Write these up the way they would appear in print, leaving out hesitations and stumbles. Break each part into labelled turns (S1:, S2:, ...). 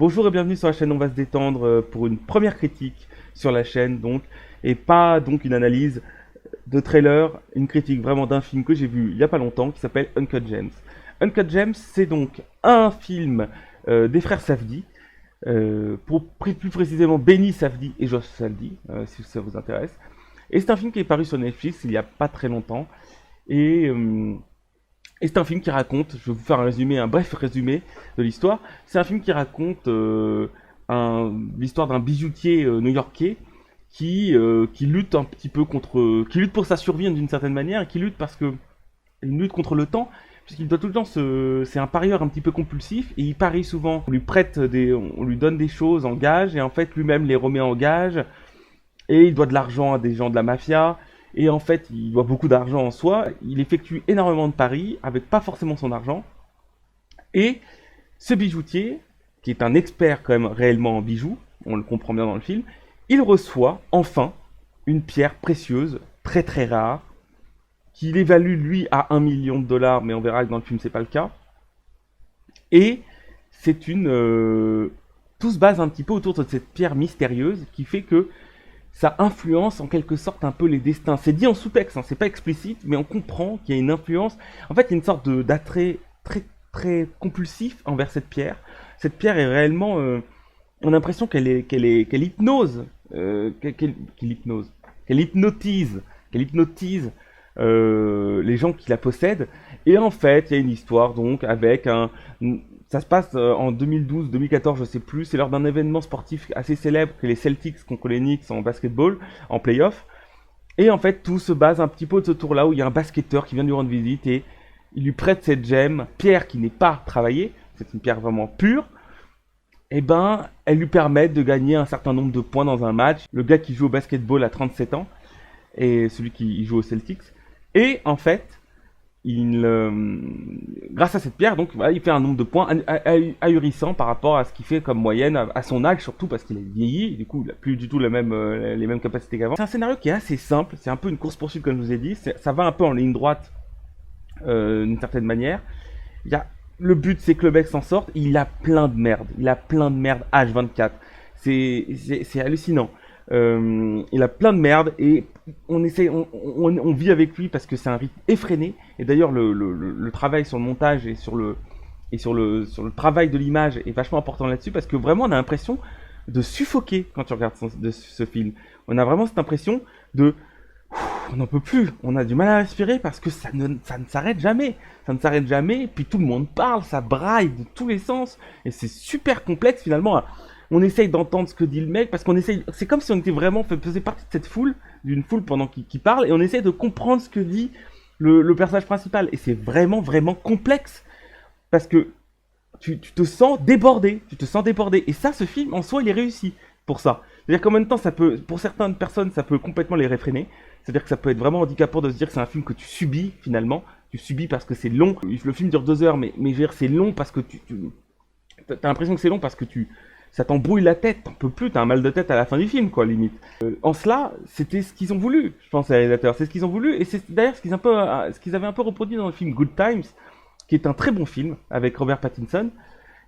S1: Bonjour et bienvenue sur la chaîne On va se détendre pour une première critique sur la chaîne donc, et pas donc une analyse de trailer, une critique vraiment d'un film que j'ai vu il y a pas longtemps qui s'appelle Uncut Gems. Uncut Gems, c'est donc un film des frères Safdie, plus précisément Benny Safdie et Josh Safdie, si ça vous intéresse. Et c'est un film qui est paru sur Netflix il y a pas très longtemps et c'est un film qui raconte, je vais vous faire un bref résumé de l'histoire. C'est un film qui raconte l'histoire d'un bijoutier new-yorkais qui lutte un petit peu qui lutte pour sa survie d'une certaine manière, et qui lutte il lutte contre le temps, puisqu'il doit tout le temps c'est un parieur un petit peu compulsif, et il parie souvent. On lui donne des choses en gage, et en fait lui-même les remet en gage, et il doit de l'argent à des gens de la mafia. Et en fait, il doit beaucoup d'argent en soi, il effectue énormément de paris avec pas forcément son argent. Et ce bijoutier, qui est un expert quand même réellement en bijoux, on le comprend bien dans le film, il reçoit enfin une pierre précieuse, très très rare, qu'il évalue lui à 1 million de dollars, mais on verra que dans le film c'est pas le cas. Et c'est tout se base un petit peu autour de cette pierre mystérieuse qui fait que ça influence en quelque sorte un peu les destins. C'est dit en sous-texte, hein, c'est pas explicite, mais on comprend qu'il y a une influence. En fait, il y a une sorte d'attrait très très compulsif envers cette pierre. Cette pierre est réellement, on a l'impression qu'elle hypnose, qu'elle hypnotise les gens qui la possèdent. Et en fait, il y a une histoire donc avec ça se passe en 2012, 2014, je sais plus. C'est lors d'un événement sportif assez célèbre que les Celtics contre les Knicks en basketball, en playoff. Et en fait, tout se base un petit peu de ce tour-là où il y a un basketteur qui vient lui rendre visite et il lui prête cette gemme, pierre qui n'est pas travaillée, c'est une pierre vraiment pure. Et ben, elle lui permet de gagner un certain nombre de points dans un match. Le gars qui joue au basketball a 37 ans et celui qui joue aux Celtics. Et en fait, grâce à cette pierre, donc voilà, il fait un nombre de points ahurissant par rapport à ce qu'il fait comme moyenne à son âge, surtout parce qu'il est vieilli, et du coup il n'a plus du tout les mêmes capacités qu'avant. C'est un scénario qui est assez simple, c'est un peu une course-poursuite comme je vous ai dit, ça va un peu en ligne droite d'une certaine manière. Le but c'est que le mec s'en sorte, il a plein de merde H24, c'est hallucinant. Il a plein de merde et on vit avec lui parce que c'est un rythme effréné. Et d'ailleurs, le travail sur le montage et sur le travail de l'image est vachement important là-dessus parce que vraiment on a l'impression de suffoquer quand tu regardes ce film. On a vraiment cette impression on n'en peut plus, on a du mal à respirer parce que ça ne s'arrête jamais. Ça ne s'arrête jamais, puis tout le monde parle, ça braille de tous les sens et c'est super complexe finalement. On essaye d'entendre ce que dit le mec parce c'est comme si on était vraiment faisait partie de cette foule, d'une foule pendant qu'il parle, et on essaye de comprendre ce que dit le personnage principal. Et c'est vraiment vraiment complexe parce que tu te sens débordé, Et ça, ce film en soi, il est réussi pour ça. C'est-à-dire qu'en même temps, pour certaines personnes, ça peut complètement les réfréner. C'est-à-dire que ça peut être vraiment handicapant de se dire que c'est un film que tu subis finalement. Tu subis parce que c'est long. Le film dure 2 heures, mais je veux dire, c'est long parce que t'as l'impression que c'est long parce que ça t'embrouille la tête, t'en peux plus, t'as un mal de tête à la fin du film, quoi, limite. En cela, c'était ce qu'ils ont voulu, je pense, les réalisateurs. C'est ce qu'ils ont voulu, et c'est d'ailleurs ce qu'ils avaient un peu reproduit dans le film Good Times, qui est un très bon film, avec Robert Pattinson.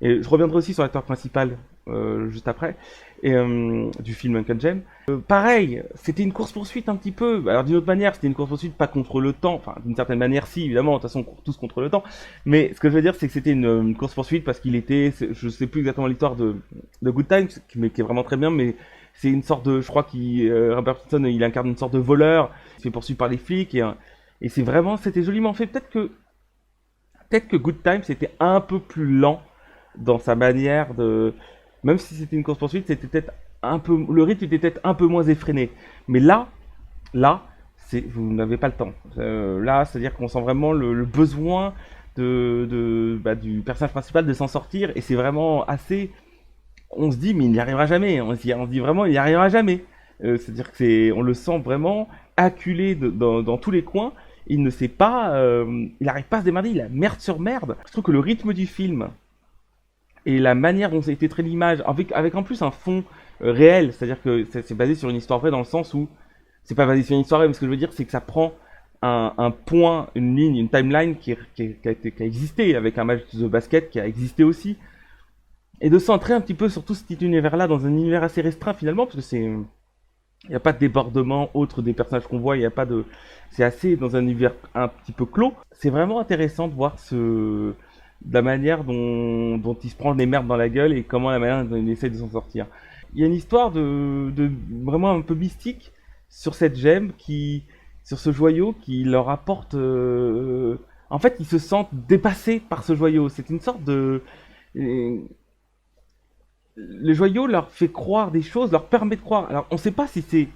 S1: Et je reviendrai aussi sur l'acteur principal, juste après, du film Uncut Gems. Pareil, c'était une course-poursuite un petit peu, alors d'une autre manière, c'était une course-poursuite pas contre le temps, enfin, d'une certaine manière, si, évidemment, de toute façon, on court tous contre le temps, mais ce que je veux dire, c'est que c'était une course-poursuite parce je sais plus exactement l'histoire de Good Times, mais qui est vraiment très bien, mais c'est une sorte de, je crois Robert Pattinson, il incarne une sorte de voleur, il se fait poursuivre par les flics, et c'était joliment fait. Peut-être que Good Times était un peu plus lent dans sa manière même si c'était une course-poursuite, c'était peut-être le rythme était peut-être un peu moins effréné. Mais là, vous n'avez pas le temps. Là, c'est-à-dire qu'on sent vraiment le besoin du personnage principal de s'en sortir, et c'est vraiment assez. On se dit, mais il n'y arrivera jamais. On se dit vraiment, il n'y arrivera jamais. C'est-à-dire on le sent vraiment acculé dans tous les coins. Il ne sait pas, il n'arrive pas à se démerder. Il a merde sur merde. Je trouve que le rythme du film et la manière dont ça a été traité l'image, avec en plus un fond réel, c'est-à-dire que c'est basé sur une histoire vraie dans le sens où c'est pas basé sur une histoire vraie, mais ce que je veux dire c'est que ça prend un point, une ligne, une timeline qui a existé, avec un match de basket qui a existé aussi, et de centrer un petit peu sur tout cet univers-là dans un univers assez restreint finalement, parce que il n'y a pas de débordement autre des personnages qu'on voit, il y a pas de, c'est assez dans un univers un petit peu clos. C'est vraiment intéressant de voir de la manière dont il se prend les merdes dans la gueule et comment la manière dont il essaie de s'en sortir. Il y a une histoire de vraiment un peu mystique sur cette gemme sur ce joyau qui leur apporte, en fait, ils se sentent dépassés par ce joyau. C'est une sorte euh, le joyau leur fait croire des choses, leur permet de croire. Alors, on ne sait pas si c'est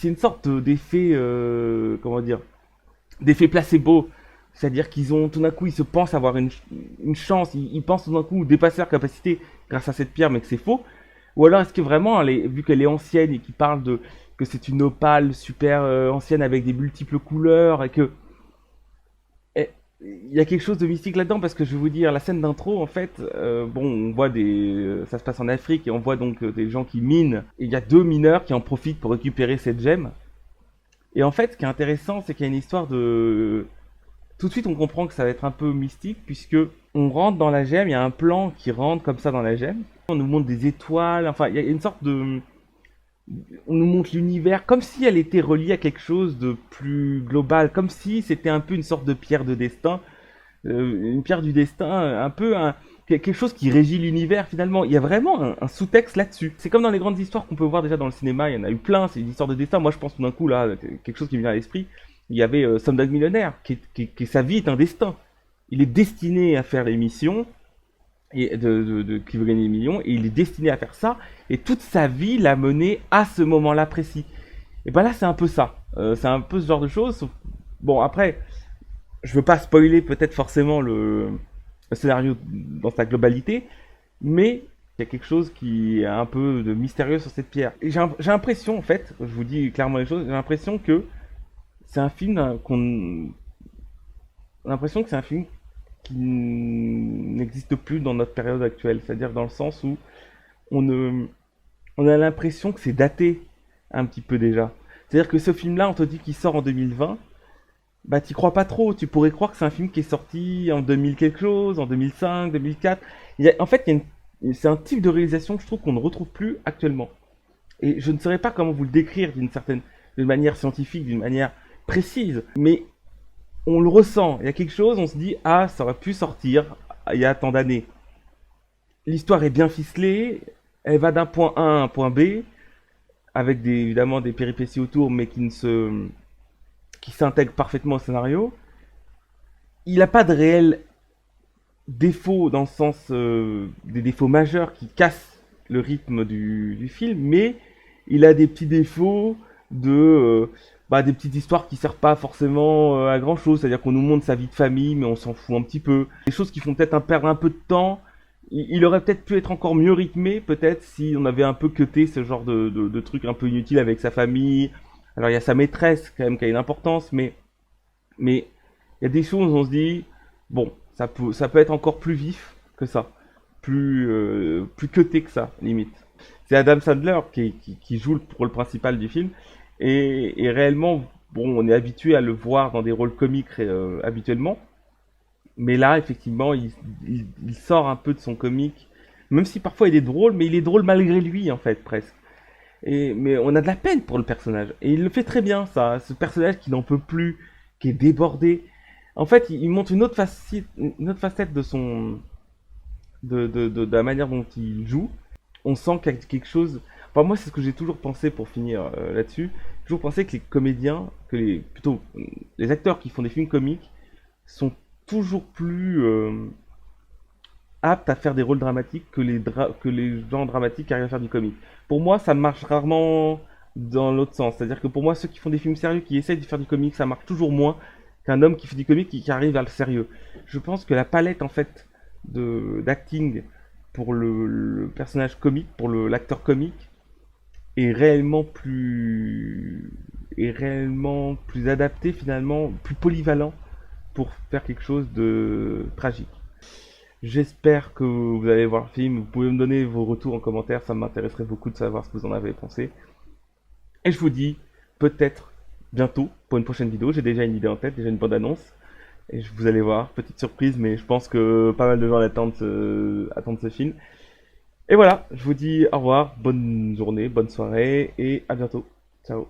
S1: une sorte d'effet, comment dire, d'effet placebo. C'est-à-dire qu'ils ont, tout d'un coup, ils se pensent avoir une chance, ils pensent tout d'un coup dépasser leur capacité grâce à cette pierre, mais que c'est faux. Ou alors est-ce que vraiment, vu qu'elle est ancienne et qu'ils parlent que c'est une opale super ancienne avec des multiples couleurs et que il y a quelque chose de mystique là-dedans parce que je vais vous dire, la scène d'intro, en fait, bon, on voit ça se passe en Afrique et on voit donc des gens qui minent et il y a deux mineurs qui en profitent pour récupérer cette gemme. Et en fait, ce qui est intéressant, c'est qu'il y a une histoire de tout de suite, on comprend que ça va être un peu mystique puisque on rentre dans la gemme, il y a un plan qui rentre comme ça dans la gemme. On nous montre des étoiles, enfin, il y a une sorte de on nous montre l'univers comme si elle était reliée à quelque chose de plus global, comme si c'était un peu une sorte de pierre de destin, une pierre du destin, un peu quelque chose qui régit l'univers finalement. Il y a vraiment un sous-texte là-dessus. C'est comme dans les grandes histoires qu'on peut voir déjà dans le cinéma, il y en a eu plein, c'est des histoires de destin. Moi je pense tout d'un coup là, quelque chose qui me vient à l'esprit, il y avait Slumdog Millionnaire, qui sa vie est un destin. Il est destiné à faire l'émission, et qui veut gagner des millions, et il est destiné à faire ça, et toute sa vie l'a mené à ce moment-là précis. Et ben là, c'est un peu ça. C'est un peu ce genre de choses. Bon, après, je veux pas spoiler peut-être forcément le scénario dans sa globalité, mais il y a quelque chose qui est un peu de mystérieux sur cette pierre. Et j'ai l'impression, en fait, je vous dis clairement les choses, j'ai l'impression que c'est un film on a l'impression que c'est un film qui n'existe plus dans notre période actuelle. C'est-à-dire dans le sens où on, ne, on a l'impression que c'est daté un petit peu déjà. C'est-à-dire que ce film-là, on te dit qu'il sort en 2020, bah t'y crois pas trop. Tu pourrais croire que c'est un film qui est sorti en 2000 quelque chose, en 2005, 2004. En fait, c'est un type de réalisation que je trouve qu'on ne retrouve plus actuellement. Et je ne saurais pas comment vous le décrire d'une manière scientifique, d'une manière précise, mais on le ressent. Il y a quelque chose, on se dit, ah, ça aurait pu sortir il y a tant d'années. L'histoire est bien ficelée, elle va d'un point A à un point B, avec évidemment des péripéties autour, mais qui s'intègrent parfaitement au scénario. Il n'a pas de réel défaut dans le sens des défauts majeurs qui cassent le rythme du film, mais il a des petits défauts des petites histoires qui servent pas forcément à grand chose, c'est-à-dire qu'on nous montre sa vie de famille, mais on s'en fout un petit peu. Des choses qui font peut-être perdre un peu de temps. Il aurait peut-être pu être encore mieux rythmé, peut-être, si on avait un peu cuté ce genre de trucs un peu inutiles avec sa famille. Alors il y a sa maîtresse quand même qui a une importance, mais il y a des choses où on se dit, bon, ça peut être encore plus vif que ça, plus cuté que ça, limite. C'est Adam Sandler qui joue le rôle principal du film, et réellement, bon, on est habitué à le voir dans des rôles comiques habituellement, mais là, effectivement, il sort un peu de son comique, même si parfois il est drôle, mais il est drôle malgré lui, en fait, presque. Mais on a de la peine pour le personnage, et il le fait très bien, ça, ce personnage qui n'en peut plus, qui est débordé. En fait, il montre une autre facette de la manière dont il joue. On sent qu'il y a quelque chose. Enfin, moi, c'est ce que j'ai toujours pensé pour finir là-dessus. J'ai toujours pensé que les comédiens, plutôt les acteurs qui font des films comiques, sont toujours plus aptes à faire des rôles dramatiques que les gens dramatiques qui arrivent à faire du comique. Pour moi, ça marche rarement dans l'autre sens. C'est-à-dire que pour moi, ceux qui font des films sérieux, qui essayent de faire du comique, ça marche toujours moins qu'un homme qui fait du comique et qui arrive à le sérieux. Je pense que la palette, en fait, d'acting pour le personnage comique, pour l'acteur comique, est réellement plus adapté finalement, plus polyvalent pour faire quelque chose de tragique. J'espère que vous allez voir le film. Vous pouvez me donner vos retours en commentaire, ça m'intéresserait beaucoup de savoir ce que vous en avez pensé. Et je vous dis peut-être bientôt pour une prochaine vidéo. J'ai déjà une idée en tête, déjà une bande annonce Et vous allez voir, petite surprise, mais je pense que pas mal de gens attendent ce film. Et voilà, je vous dis au revoir, bonne journée, bonne soirée et à bientôt. Ciao.